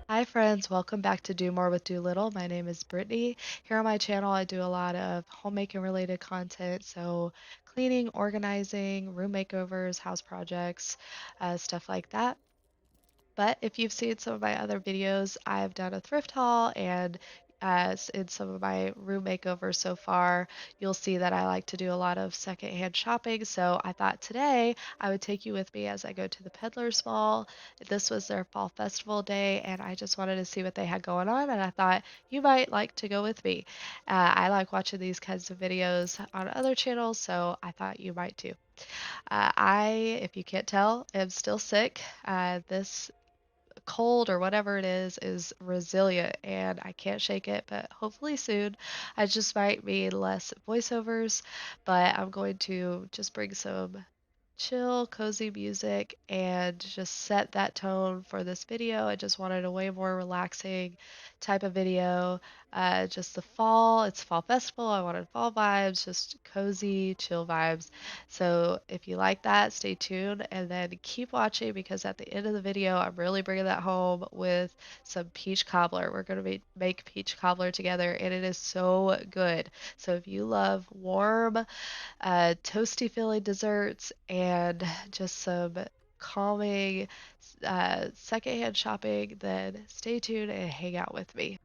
Hi friends, welcome back to Do More with Do Little. My name is Brittany. Here on my channel, I do a lot of homemaking related content, so cleaning, organizing, room makeovers, house projects, stuff like that. But if you've seen some of my other videos, I've done a thrift haul, and in some of my room makeovers so far, you'll see that I like to do a lot of secondhand shopping. So I thought today I would take you with me as I go to the Peddler's Mall. This was their fall festival day, and I just wanted to see what they had going on, and I thought you might like to go with me. I like watching these kinds of videos on other channels, so I thought you might too. If you can't tell, am still sick. This cold or whatever it is resilient and I can't shake it, but hopefully soon. I just might be less voiceovers, but I'm going to just bring some chill, cozy music and just set that tone for this video. I just wanted a way more relaxing type of video. Just the fall, it's fall festival. I wanted fall vibes, just cozy, chill vibes. So if you like that, stay tuned and then keep watching because at the end of the video, I'm really bringing that home with some peach cobbler. We're going to make peach cobbler together and it is so good. So if you love warm, toasty feeling desserts and just some calming secondhand shopping, then stay tuned and hang out with me.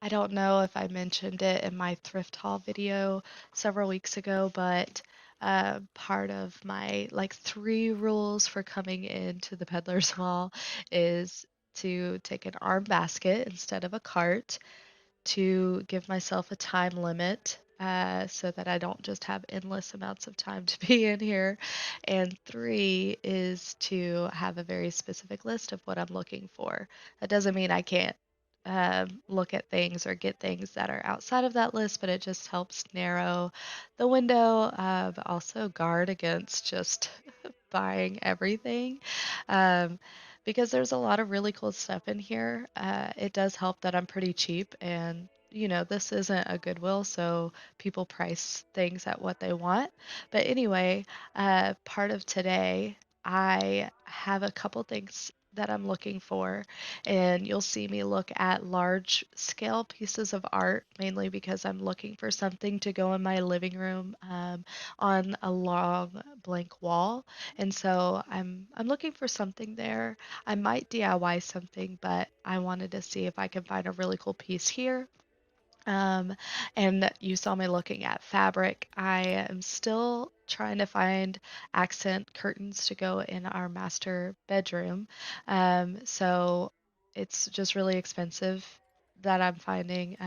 I don't know if I mentioned it in my thrift haul video several weeks ago, but part of my like 3 rules for coming into the Peddler's Mall is to take an arm basket instead of a cart, to give myself a time limit so that I don't just have endless amounts of time to be in here. And 3 is to have a very specific list of what I'm looking for. That doesn't mean I can't look at things or get things that are outside of that list, but it just helps narrow the window, but also guard against just buying everything. Um, because there's a lot of really cool stuff in here. It does help that I'm pretty cheap and this isn't a Goodwill, so people price things at what they want. But anyway, part of today, I have a couple things that I'm looking for, and you'll see me look at large scale pieces of art, mainly because I'm looking for something to go in my living room on a long blank wall. And so I'm looking for something there. I might DIY something, but I wanted to see if I can find a really cool piece here. Um, and you saw me looking at fabric. I am still trying to find accent curtains to go in our master bedroom. So it's just really expensive that I'm finding.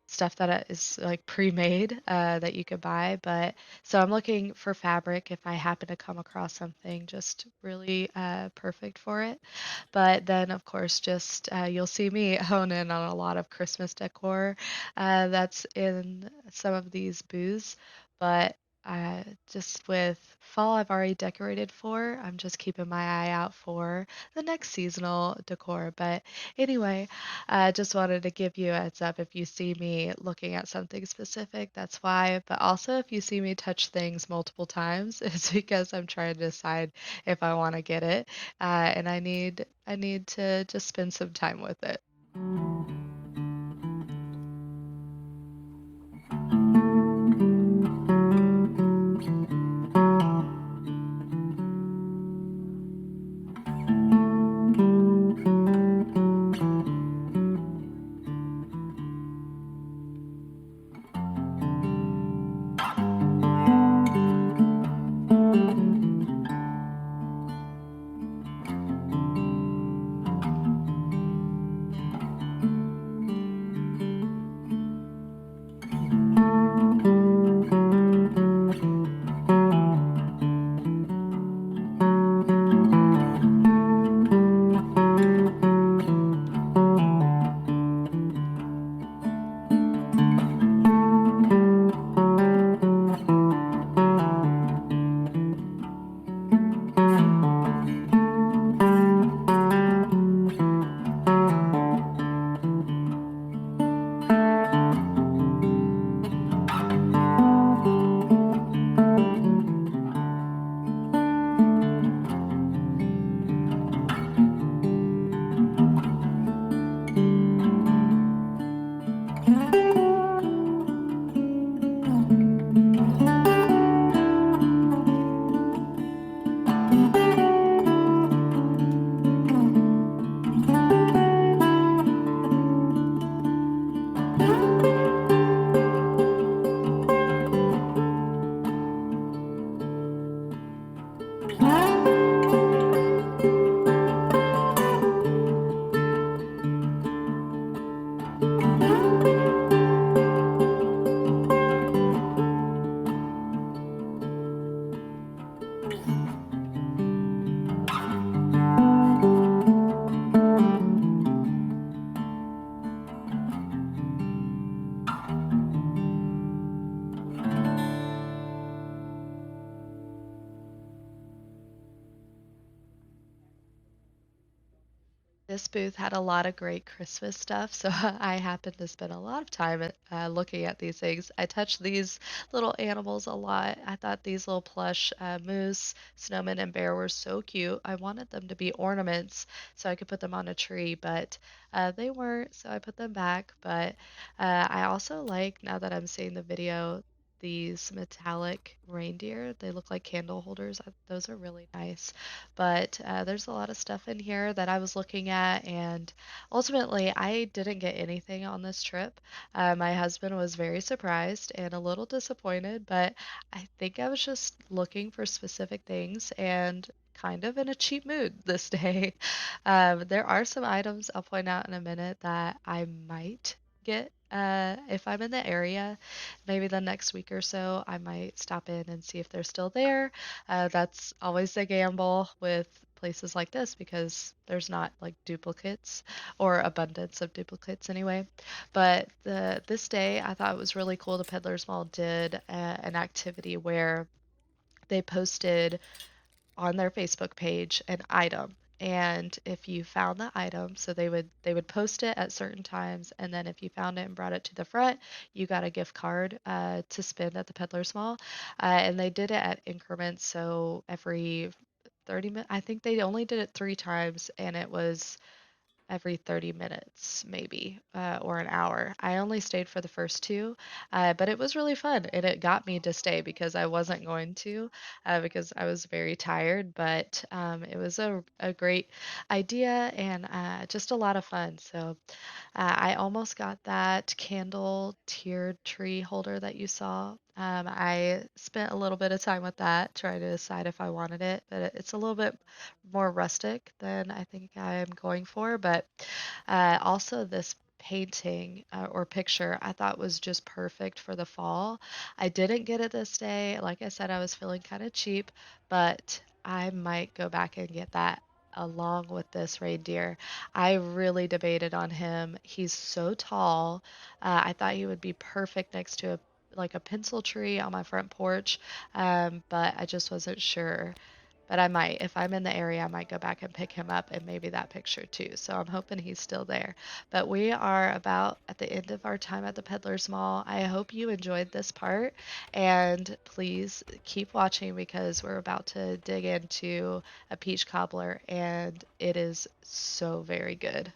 Stuff that is like pre-made that you could buy. But so I'm looking for fabric if I happen to come across something just really perfect for it. But then, of course, just you'll see me hone in on a lot of Christmas decor that's in some of these booths. But just with fall, I've already decorated for. I'm just keeping my eye out for the next seasonal decor. But anyway, I just wanted to give you a heads up if you see me looking at something specific, that's why. But also, if you see me touch things multiple times, it's because I'm trying to decide if I want to get it, and I need to just spend some time with it. This booth had a lot of great Christmas stuff, so I happened to spend a lot of time looking at these things. I touched these little animals a lot. I thought these little plush moose, snowman, and bear were so cute. I wanted them to be ornaments so I could put them on a tree, but they weren't, so I put them back. But I also like, now that I'm seeing the video, these metallic reindeer. They look like candle holders. Those are really nice. But there's a lot of stuff in here that I was looking at, and ultimately, I didn't get anything on this trip. My husband was very surprised and a little disappointed, but I think I was just looking for specific things and kind of in a cheap mood this day. There are some items I'll point out in a minute that I might get if I'm in the area. Maybe the next week or so, I might stop in and see if they're still there. That's always a gamble with places like this because there's not like duplicates or abundance of duplicates anyway. But this day, I thought it was really cool. The Peddlers Mall did an activity where they posted on their Facebook page an item. And if you found the item, so they would post it at certain times, and then if you found it and brought it to the front, you got a gift card to spend at the Peddler's Mall. And they did it at increments, so every 30 minutes. I think they only did it 3 times, and it was every 30 minutes, maybe, or an hour. I only stayed for the first two, but it was really fun, and it got me to stay because I wasn't going to, because I was very tired. But it was a great idea and just a lot of fun. So I almost got that candle tiered tree holder that you saw. I spent a little bit of time with that, trying to decide if I wanted it, but it's a little bit more rustic than I think I'm going for. But also, this painting or picture I thought was just perfect for the fall. I didn't get it this day. Like I said, I was feeling kind of cheap, but I might go back and get that along with this reindeer. I really debated on him. He's so tall. I thought he would be perfect next to a pencil tree on my front porch, but I just wasn't sure. But I might, if I'm in the area, I might go back and pick him up and maybe that picture too. So I'm hoping he's still there. But we are about at the end of our time at the Peddler's Mall. I hope you enjoyed this part, and please keep watching because we're about to dig into a peach cobbler, and it is so very good.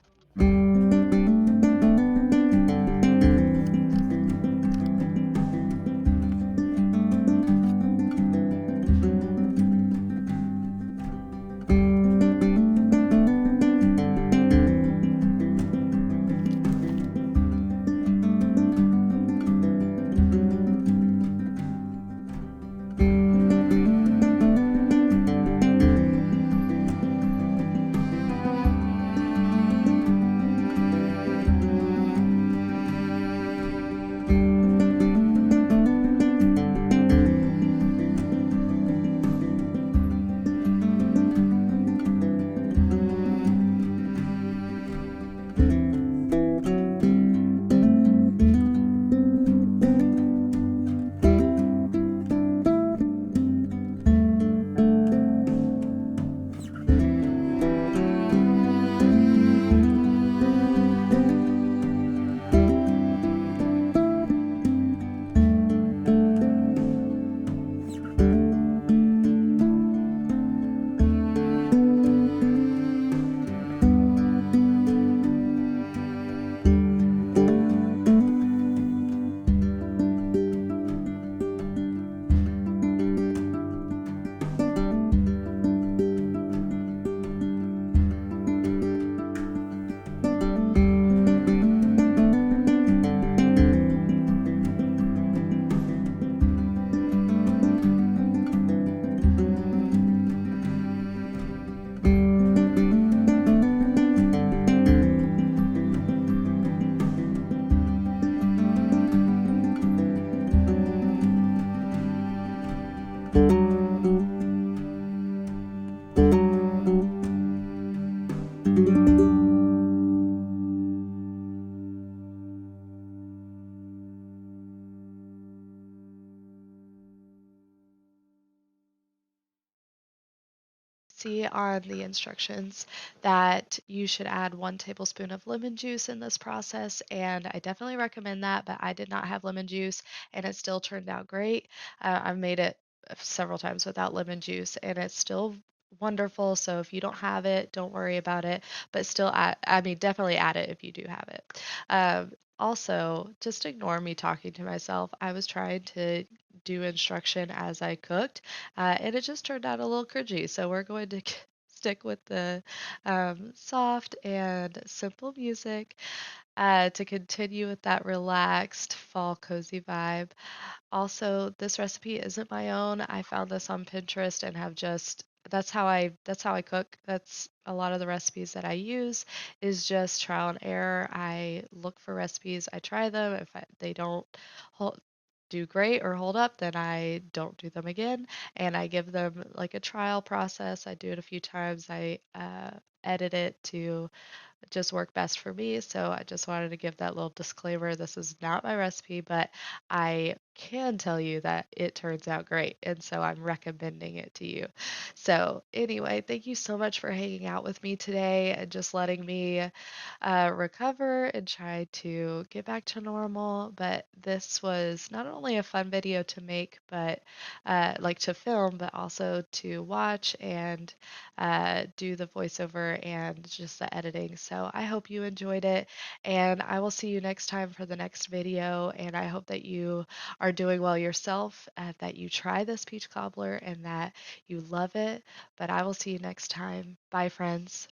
See on the instructions that you should add 1 tablespoon of lemon juice in this process, and I definitely recommend that, but I did not have lemon juice and it still turned out great. I've made it several times without lemon juice and it's still wonderful. So if you don't have it, don't worry about it, but still add, I mean, definitely add it if you do have it. Also, just ignore me talking to myself. I was trying to do instruction as I cooked, and it just turned out a little cringy. So we're going to stick with the soft and simple music to continue with that relaxed fall cozy vibe. Also, this recipe isn't my own. I found this on Pinterest and have just that's how I cook. That's a lot of the recipes that I use is just trial and error. I look for recipes, I try them. If they don't hold, do great or hold up, then I don't do them again, and I give them like a trial process. I do it a few times. I edit it to just work best for me. So I just wanted to give that little disclaimer. This is not my recipe, but I can tell you that it turns out great. And so I'm recommending it to you. So, anyway, thank you so much for hanging out with me today and just letting me recover and try to get back to normal. But this was not only a fun video to make, but like to film, but also to watch and do the voiceover and just the editing. So I hope you enjoyed it, and I will see you next time for the next video. And I hope that you are doing well yourself, that you try this peach cobbler, and that you love it. But I will see you next time. Bye, friends.